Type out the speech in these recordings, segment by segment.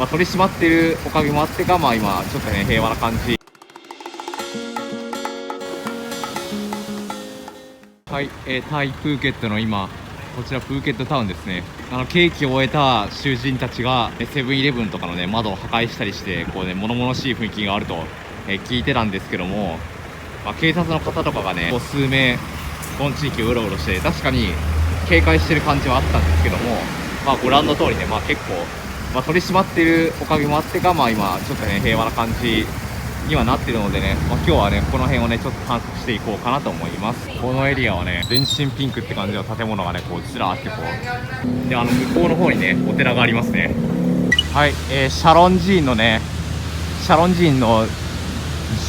取り締まってるおかげもあってか、今ちょっとね平和な感じ。はい、タイプーケットの今、こちらプーケットタウンですね。刑期を終えた囚人たちがセブンイレブンとかのね窓を破壊したりして、こうね物々しい雰囲気があると、聞いてたんですけども、警察の方とかがね数名この地域をうろうろして、確かに警戒してる感じはあったんですけども、ご覧の通りね、結構、取り締まってるおかげもあってか、今ちょっとね平和な感じにはなってるのでね、今日はねこの辺をねちょっと探索していこうかなと思います。このエリアはね全身ピンクって感じの建物がねこうずらーってこうで、向こうの方にねお寺がありますね。はい、シャロン寺院の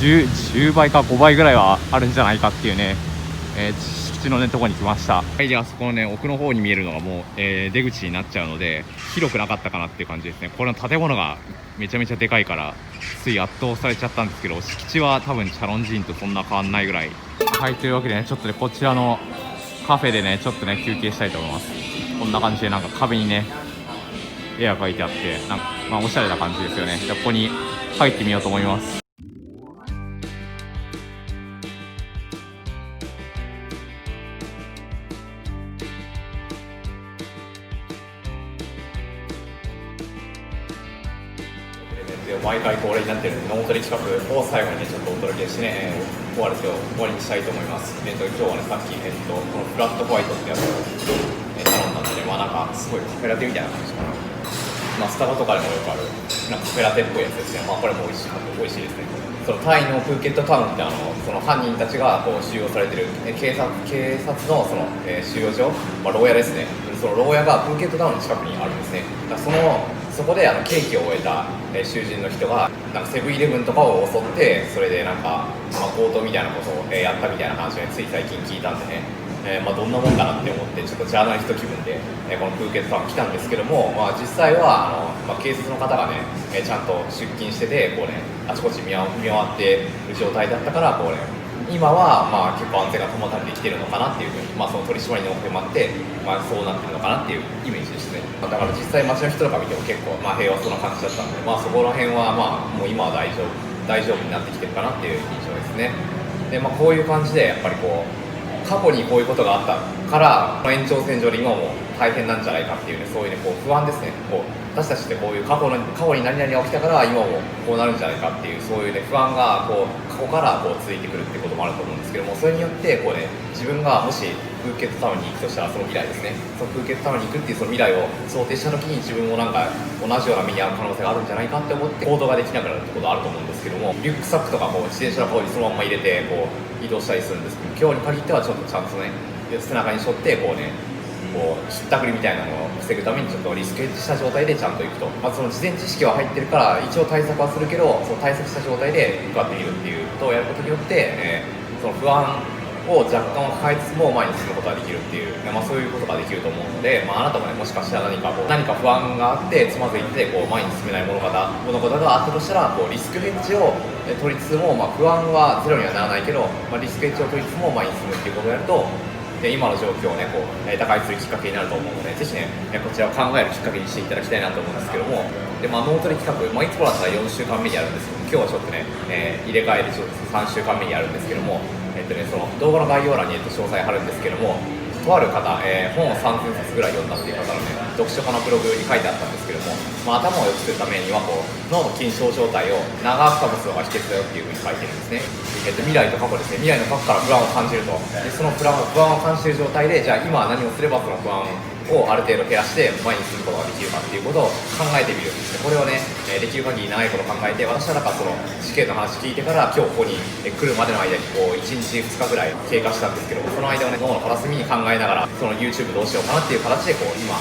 10倍か5倍ぐらいはあるんじゃないかっていうね、敷地のねとこに来ました。はい、であそこのね奥の方に見えるのがもう、出口になっちゃうので広くなかったかなっていう感じですね。これの建物がめちゃめちゃでかいからつい圧倒されちゃったんですけど、敷地は多分チャロン寺院とそんな変わんないぐらい。はい、というわけでねちょっとねこちらのカフェでねちょっとね休憩したいと思います。こんな感じでなんか壁にね絵が描いてあって、なんかおしゃれな感じですよね。じゃあここに入ってみようと思います。毎回恒例になっている脳トレ企画を最後にねちょっとお届けしてね、終わりにしたいと思います。今日はねさっき、このフラットホワイトってやつを、頼んだんでね、なんかすごいカフェラテみたいな感じかな。スタバとかでもよくあるなんかカフェラテっぽいやつですね。これも美味しいですね。そのタイのプーケットタウンってその犯人たちがこう収容されてる警察のその、収容所、牢屋ですね。その牢屋がプーケットタウンの近くにあるんですね。だからそこで刑期を終えた囚人の人がなんかセブンイレブンとかを襲って、それでなんか、強盗みたいなことをやったみたいな話を、つい最近聞いたんでね、どんなもんかなって思ってちょっとジャーナリスト気分で、このプーケットタウン来たんですけども、実際は警察の方がね、ちゃんと出勤しててこうねあちこち見回ってる状態だったからこうね今は結構安全が保たれてきてるのかなっていうふうに、その取り締まりにおけもあって、そうなってるのかなっていうイメージですね。だから実際街の人とか見ても結構平和そうな感じだったんで、そこら辺はもう今は大丈夫になってきてるかなっていう印象ですね。でこういう感じでやっぱりこう過去にこういうことがあったから延長線上で今も大変なんじゃないかっていうね、そういうねこう不安ですね。こう私たちってこういう過去に何々が起きたから今もこうなるんじゃないかっていう、そういうね不安がこう過去からこう続いてくるっていうこともあると思うんですけども、それによってこうね自分がもしプーケットタウンに行くとしたら、その未来ですね、そのプーケットタウンに行くっていうその未来を想定した時に自分もなんか同じような目に遭う可能性があるんじゃないかって思って行動ができなくなるってことあると思うんですけども、リュックサックとかこう自転車の方にそのまま入れてこう移動したりするんですけど、今日に限ってはちょっとちゃんとね背中に背負ってこうねひったくりみたいなのを防ぐためにちょっとリスクヘッジした状態でちゃんと行くと、その事前知識は入ってるから一応対策はするけど、その対策した状態で向かってみるっていうことをやることによって、その不安を若干抱えつつも前に進むことができるっていう、そういうことができると思うので、あなたもねもしかしたら何か不安があってつまずいてこう前に進めない物事があったとしたら、こうリスクヘッジを取りつつも、不安はゼロにはならないけど、リスクヘッジを取りつつも前に進むっていうことをやると今の状況をねこう打開するきっかけになると思うので、ぜひねこちらを考えるきっかけにしていただきたいなと思うんですけども、で脳トレ企画、いつもだったら4週間目にやるんですけど、今日はちょっとね、入れ替えでちょっと3週間目にやるんですけども、その動画の概要欄に詳細貼るんですけども、とある方、本を3分冊ぐらい読んだっていう方のね読書家のブログに書いてあったんですけども、頭を良くするためにはこう脳の緊張状態を長く保つのが秘訣だよっていうふうに書いてるんですね。未来と過去ですね。未来の過去から不安を感じると、でその不安を感じている状態で、じゃあ今は何をすればその不安をある程度減らして前に進むことができるかっていうことを考えてみる。これをねできる限り長いこと考えて、私はその死刑の話聞いてから今日ここに来るまでの間にこう1日2日ぐらい経過したんですけども、その間をね脳の片隅に考えながらその YouTube どうしようかなっていう形でこう今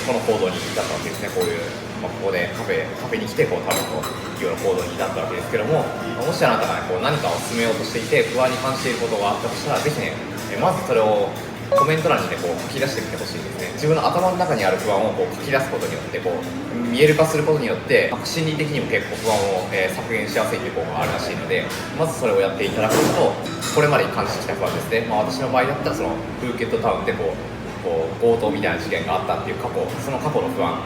この行動に至ったわけですね。こういうここでカフェに来てこう多分こういうような行動に至ったわけですけども、もしあなたが、こう何かを進めようとしていて不安に感じていることがあったとしたら、ぜひねまずそれをコメント欄にねこう書き出してみてほしいですね。自分の頭の中にある不安をこう書き出すことによってこう見える化することによって心理的にも結構不安を、削減しやすいという効果があるらしいので、まずそれをやっていただくと、これまでに感じてきた不安ですね、私の場合だったらそのプーケットタウンでこう強盗みたいな事件があったっていうその過去の不安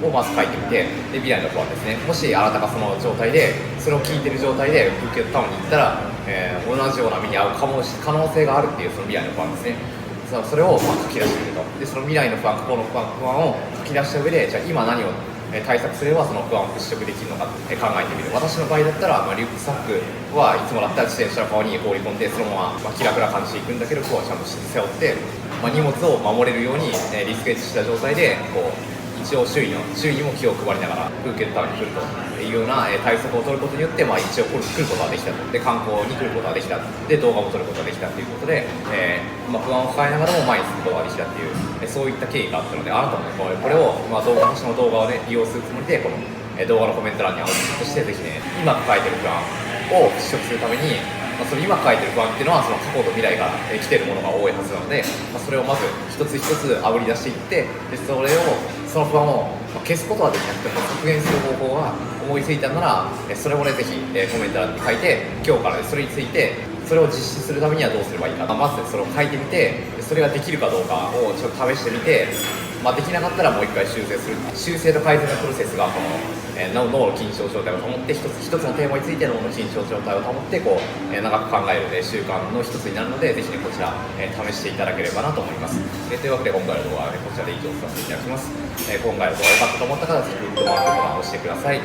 をまず書いてみて、で未来の不安ですね、もしあなたがその状態でそれを聞いてる状態でプーケットタウンに行ったら、同じような目に遭う可能性があるっていうその未来の不安ですね。それを書き出してみると。でその未来の不安、過去の不安を書き出した上で、じゃあ今何を対策すればその不安を払拭できるのかって考えてみる。私の場合だったら、リュックサックはいつもだったら自転車の顔に放り込んでそのまま、気楽な感じで行くんだけど、こうはちゃんと背負って、荷物を守れるように、リスクエッジした状態でこう一応周囲にも気を配りながらプーケットタウンに来るというような対策を取ることによって、一応来ることができたと。で観光に来ることができた。で動画も撮ることができたということで、不安を抱えながらも前に進むことができたっていう、そういった経緯があったので、あなたもこれを、私の動画を利用するつもりでこの動画のコメント欄にアウトプットして、ぜひね今抱えてる不安を払拭するために、その今書いてる不安っていうのはその過去と未来から来てるものが多いはずなので、それをまず一つ一つあぶり出していって、でその不安を消すことはできなくても削減する方法が思いついたなら、それをねぜひコメント欄に書いて、今日からそれについてそれを実施するためにはどうすればいいか、まずそれを書いてみて、それができるかどうかをちょっと試してみて、できなかったらもう一回修正する。修正と改善のプロセスがこの脳の緊張状態を保って、一つのテーマについて脳の緊張状態を保ってこう長く考える習慣の一つになるので、ぜひねこちら試していただければなと思います。というわけで今回の動画はこちらで以上させていただきます。今回の動画良かったと思った方はぜひグッドマークボタンを押してください。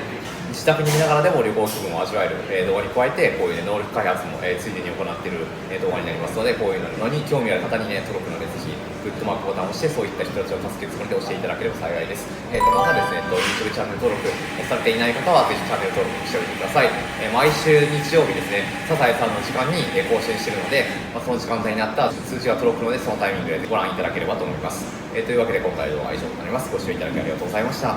自宅に見ながらでも旅行気分を味わえる動画に加えて、こういう能力開発もついでに行っている動画になりますので、こういうのに興味ある方に届くので、ぜひグッドマークボタンを押して、そういった人たちを助けるつもりで押していただければ幸いです。またですね、YouTube チャンネル登録されていない方はぜひチャンネル登録しておいてください。毎週日曜日ですね、サザエさんの時間に更新しているので、その時間帯になった通知が届くので、そのタイミングでご覧いただければと思います。というわけで今回の動画は以上となります。ご視聴いただきありがとうございました。